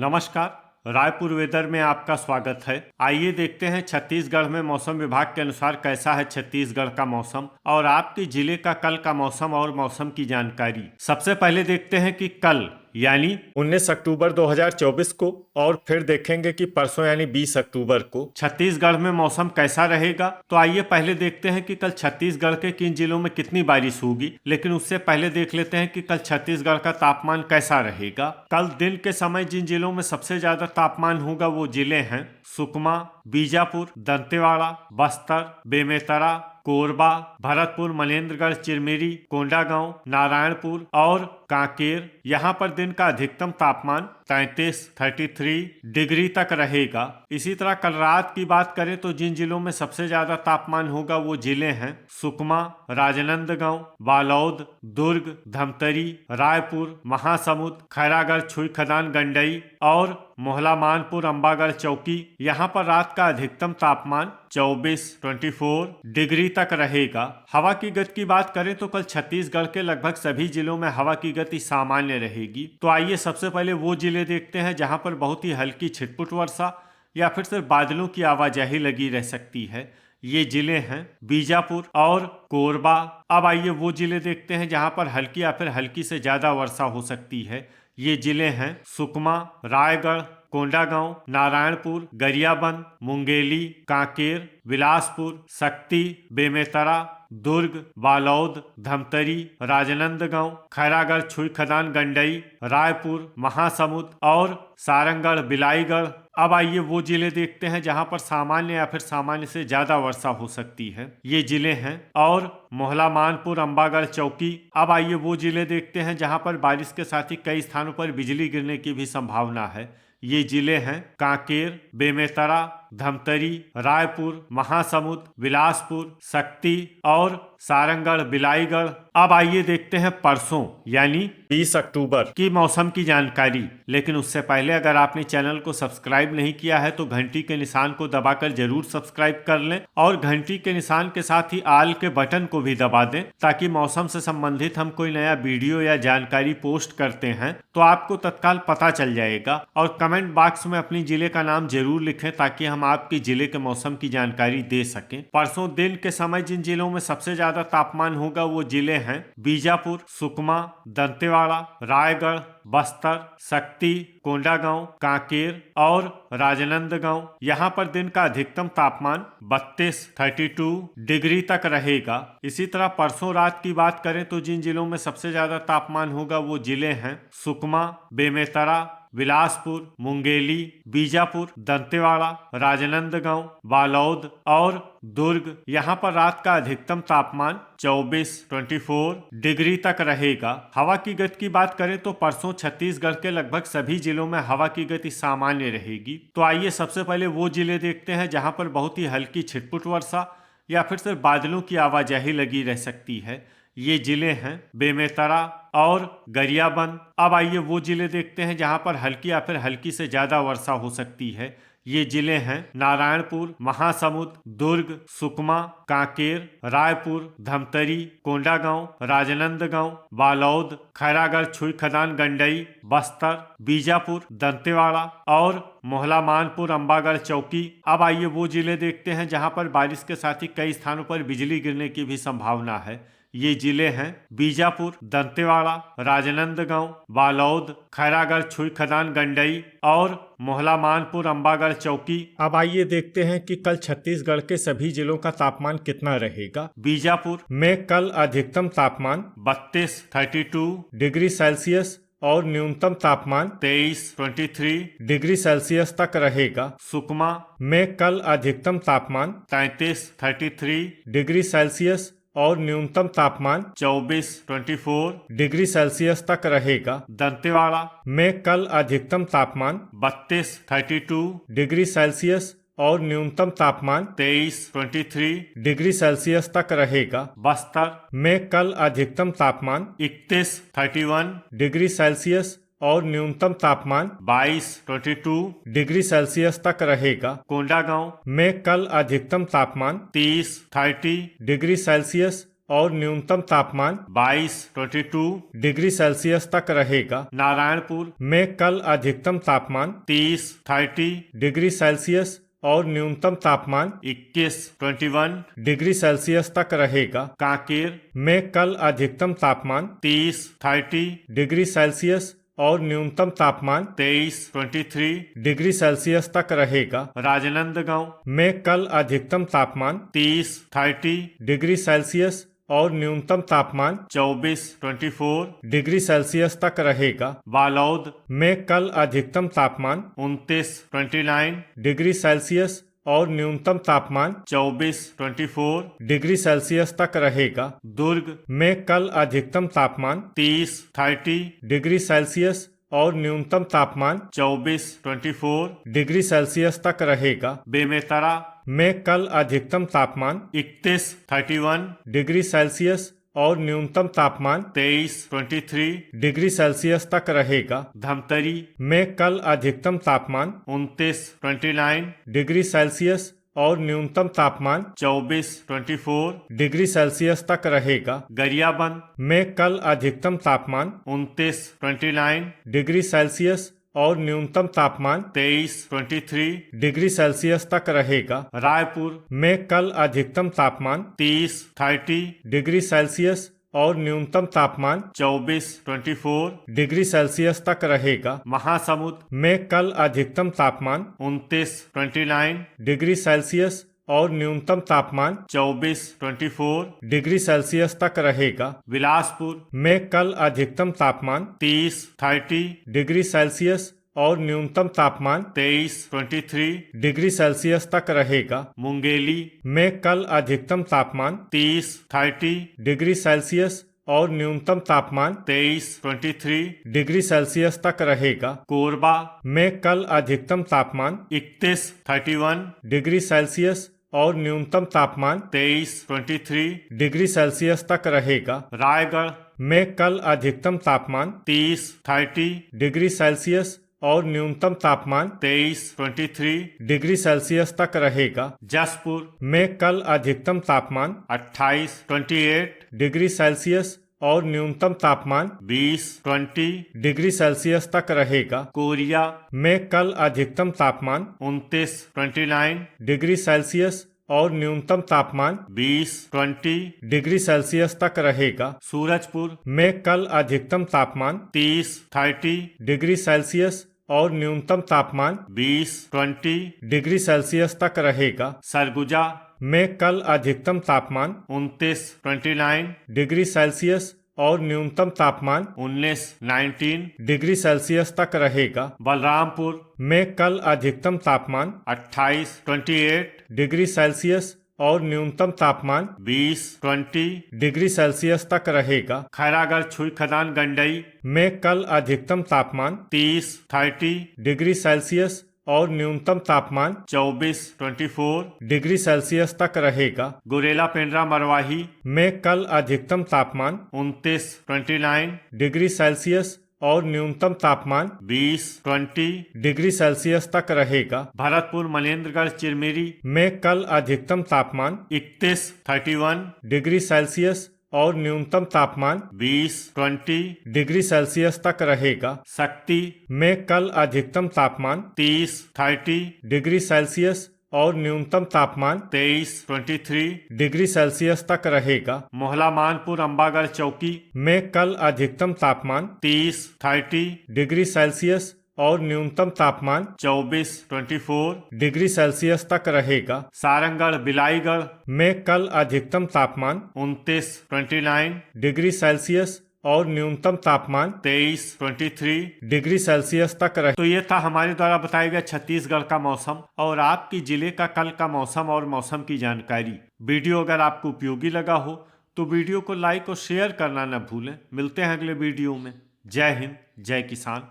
नमस्कार। रायपुर वेदर में आपका स्वागत है। आइए देखते हैं छत्तीसगढ़ में मौसम विभाग के अनुसार कैसा है छत्तीसगढ़ का मौसम और आपके जिले का कल का मौसम और मौसम की जानकारी। सबसे पहले देखते हैं कि कल यानी 19 अक्टूबर 2024 को और फिर देखेंगे कि परसों यानी 20 अक्टूबर को छत्तीसगढ़ में मौसम कैसा रहेगा। तो आइए पहले देखते हैं कि कल छत्तीसगढ़ के किन जिलों में कितनी बारिश होगी, लेकिन उससे पहले देख लेते हैं कि कल छत्तीसगढ़ का तापमान कैसा रहेगा। कल दिन के समय जिन जिलों में सबसे ज्यादा तापमान होगा वो जिले हैं सुकमा, बीजापुर, दंतेवाड़ा, बस्तर, बेमेतरा, कोरबा, भरतपुर, मनेन्द्रगढ़, चिरमिरी, कोंडागांव, नारायणपुर और कांकेर। यहाँ पर दिन का अधिकतम तापमान 33 डिग्री तक रहेगा। इसी तरह कल रात की बात करें तो जिन जिलों में सबसे ज्यादा तापमान होगा वो जिले हैं सुकमा, राजनांदगांव, बालोद, दुर्ग, धमतरी, रायपुर, महासमुंद, खैरागढ़, छुईखदान, गंडई और मोहला मानपुर, अंबागढ़, चौकी। यहाँ पर रात का अधिकतम तापमान 24 डिग्री तक रहेगा। हवा की गति की बात करें तो कल छत्तीसगढ़ के लगभग सभी जिलों में हवा की गति सामान्य रहेगी। तो आइए सबसे पहले वो जिले देखते हैं जहां पर बहुत ही हल्की छिटपुट वर्षा या फिर सिर्फ बादलों की आवाजाही लगी रह सकती है। ये जिले हैं बीजापुर और कोरबा। अब आइए वो जिले देखते हैं जहां पर हल्की या फिर हल्की से ज्यादा वर्षा हो सकती है। ये जिले हैं सुकमा, रायगढ़, कोंडागांव, नारायणपुर, गरियाबंद, मुंगेली, कांकेर, बिलासपुर, शक्ति, बेमेतरा, दुर्ग, बालोद, धमतरी, राजनांदगांव, खैरागढ़, छुईखदान, गंडई, रायपुर, महासमुंद और सारंगढ़, बिलाईगढ़। अब आइए वो जिले देखते हैं जहां पर सामान्य या फिर सामान्य से ज्यादा वर्षा हो सकती है। ये जिले हैं और मोहला मानपुर, अंबागढ़, चौकी। अब आइए वो जिले देखते हैं जहां पर बारिश के साथ ही कई स्थानों पर बिजली गिरने की भी संभावना है। ये जिले हैं कांकेर, बेमेतरा, धमतरी, रायपुर, महासमुंद, बिलासपुर, शक्ति और सारंगढ़, बिलाईगढ़। अब आइए देखते हैं परसों यानी 20 अक्टूबर की मौसम की जानकारी। लेकिन उससे पहले अगर आपने चैनल को सब्सक्राइब नहीं किया है तो घंटी के निशान को दबाकर जरूर सब्सक्राइब कर लें और घंटी के निशान के साथ ही आल के बटन को भी दबा दें ताकि मौसम से संबंधित हम कोई नया वीडियो या जानकारी पोस्ट करते हैं तो आपको तत्काल पता चल जाएगा। और कमेंट बॉक्स में अपनी जिले का नाम जरूर लिखें ताकि हम आपके जिले के मौसम की जानकारी दे सकें। परसों दिन के समय जिन जिलों में सबसे ज्यादा तापमान होगा वो जिले हैं बीजापुर, सुकमा, दंतेवाड़ा, रायगढ़, बस्तर, शक्ति, कोंडागांव, कांकेर और राजनांदगांव। यहाँ पर दिन का अधिकतम तापमान 32 डिग्री तक रहेगा। इसी तरह परसों रात की बात करें तो जिन जिलों में सबसे ज्यादा तापमान होगा वो जिले हैं सुकमा, बेमेतरा, बिलासपुर, मुंगेली, बीजापुर, दंतेवाड़ा, राजनांदगांव, बालोद और दुर्ग। यहाँ पर रात का अधिकतम तापमान 24 डिग्री तक रहेगा। हवा की गति की बात करें तो परसों छत्तीसगढ़ के लगभग सभी जिलों में हवा की गति सामान्य रहेगी। तो आइए सबसे पहले वो जिले देखते हैं जहां पर बहुत ही हल्की छिटपुट वर्षा या फिर सिर्फ बादलों की आवाजाही लगी रह सकती है। ये जिले हैं बेमेतरा और गरियाबंद। अब आइए वो जिले देखते हैं जहां पर हल्की या फिर हल्की से ज्यादा वर्षा हो सकती है। ये जिले हैं नारायणपुर, महासमुंद, दुर्ग, सुकमा, कांकेर, रायपुर, धमतरी, कोंडागांव, राजनांदगांव, बालोद, खैरागढ़, छुईखदान, गंडई, बस्तर, बीजापुर, दंतेवाड़ा और मोहला मानपुर, अंबागढ़, चौकी। अब आइए वो जिले देखते हैं जहां पर बारिश के साथ ही कई स्थानों पर बिजली गिरने की भी संभावना है। ये जिले हैं बीजापुर, दंतेवाड़ा, राजनांदगांव, बालोद, खैरागढ़, छुईखदान, गंडई और मोहला मानपुर, अंबागढ़, चौकी। अब आइए देखते हैं कि कल छत्तीसगढ़ के सभी जिलों का तापमान कितना रहेगा। बीजापुर में कल अधिकतम तापमान 32 डिग्री सेल्सियस और न्यूनतम तापमान 23 डिग्री सेल्सियस तक रहेगा। सुकमा में कल अधिकतम तापमान 33 डिग्री सेल्सियस और न्यूनतम तापमान 24 डिग्री सेल्सियस तक रहेगा। दंतेवाड़ा में कल अधिकतम तापमान 32 डिग्री सेल्सियस और न्यूनतम तापमान 23 डिग्री सेल्सियस तक रहेगा। बस्तर में कल अधिकतम तापमान 31 डिग्री सेल्सियस और न्यूनतम तापमान 22 डिग्री सेल्सियस तक रहेगा। कोंडागांव में कल अधिकतम तापमान 30 डिग्री सेल्सियस और न्यूनतम तापमान 22 डिग्री सेल्सियस तक रहेगा। नारायणपुर में कल अधिकतम तापमान 30 डिग्री सेल्सियस और न्यूनतम तापमान 21 डिग्री सेल्सियस तक रहेगा। कांकेर में कल अधिकतम तापमान 30 डिग्री सेल्सियस और न्यूनतम तापमान 23 डिग्री सेल्सियस तक रहेगा। राजनांदगांव में कल अधिकतम तापमान 30 डिग्री सेल्सियस और न्यूनतम तापमान 24 डिग्री सेल्सियस तक रहेगा। बालौद में कल अधिकतम तापमान 29 डिग्री सेल्सियस और न्यूनतम तापमान 24 डिग्री सेल्सियस तक रहेगा। दुर्ग में कल अधिकतम तापमान 30 डिग्री सेल्सियस और न्यूनतम तापमान 24 डिग्री सेल्सियस तक रहेगा। बेमेतरा में कल अधिकतम तापमान 31 डिग्री सेल्सियस और न्यूनतम तापमान 23 डिग्री सेल्सियस तक रहेगा। धमतरी में कल अधिकतम तापमान 29 डिग्री सेल्सियस और न्यूनतम तापमान 24 डिग्री सेल्सियस तक रहेगा। गरियाबंद में कल अधिकतम तापमान 29 डिग्री सेल्सियस और न्यूनतम तापमान 23 डिग्री सेल्सियस तक रहेगा। रायपुर में कल अधिकतम तापमान 30 डिग्री सेल्सियस और न्यूनतम तापमान 24 डिग्री सेल्सियस तक रहेगा। महासमुंद में कल अधिकतम तापमान 29 डिग्री सेल्सियस और न्यूनतम तापमान 24 डिग्री सेल्सियस तक रहेगा। बिलासपुर में कल अधिकतम तापमान 30 डिग्री सेल्सियस और न्यूनतम तापमान 23 डिग्री सेल्सियस तक रहेगा। मुंगेली में कल अधिकतम तापमान 30 डिग्री सेल्सियस और न्यूनतम तापमान 23 डिग्री सेल्सियस तक रहेगा। कोरबा में कल अधिकतम तापमान 31 डिग्री सेल्सियस और न्यूनतम तापमान 23 डिग्री सेल्सियस तक रहेगा। रायगढ़ में कल अधिकतम तापमान 30 डिग्री सेल्सियस और न्यूनतम तापमान 23 डिग्री सेल्सियस तक रहेगा। जसपुर में कल अधिकतम तापमान 28 डिग्री सेल्सियस और न्यूनतम तापमान 20 डिग्री सेल्सियस तक रहेगा। कोरिया में कल अधिकतम तापमान 29 डिग्री सेल्सियस और न्यूनतम तापमान 20 डिग्री सेल्सियस तक रहेगा। सूरजपुर में कल अधिकतम तापमान 30 डिग्री सेल्सियस और न्यूनतम तापमान 20 डिग्री सेल्सियस तक रहेगा। सरगुजा में कल अधिकतम तापमान 29 डिग्री सेल्सियस और न्यूनतम तापमान 19 डिग्री सेल्सियस तक रहेगा। बलरामपुर में कल अधिकतम तापमान 28 डिग्री सेल्सियस और न्यूनतम तापमान 20 डिग्री सेल्सियस तक रहेगा। खैरागढ़ छुई खदान गंडई में कल अधिकतम तापमान 30 डिग्री सेल्सियस और न्यूनतम तापमान 24 डिग्री सेल्सियस तक रहेगा। गुरेला पेंड्रा मरवाही में कल अधिकतम तापमान 29 डिग्री सेल्सियस और न्यूनतम तापमान 20 डिग्री सेल्सियस तक रहेगा। भरतपुर मनेन्द्रगढ़ चिरमिरी में कल अधिकतम तापमान 31 डिग्री सेल्सियस और न्यूनतम तापमान 20 डिग्री सेल्सियस तक रहेगा। शक्ति में कल अधिकतम तापमान 30 डिग्री सेल्सियस और न्यूनतम तापमान 23 डिग्री सेल्सियस तक रहेगा। मोहला मानपुर अम्बागढ़ चौकी में कल अधिकतम तापमान 30 डिग्री सेल्सियस और न्यूनतम तापमान 24 डिग्री सेल्सियस तक रहेगा। सारंगगढ़ बिलाईगढ़ में कल अधिकतम तापमान 29 डिग्री सेल्सियस और न्यूनतम तापमान 23 डिग्री सेल्सियस तक रहे। तो ये था हमारे द्वारा बताया गया छत्तीसगढ़ का मौसम और आपकी जिले का कल का मौसम और मौसम की जानकारी। वीडियो अगर आपको उपयोगी लगा हो तो वीडियो को लाइक और शेयर करना न भूलें। मिलते हैं अगले वीडियो में। जय हिंद, जय किसान।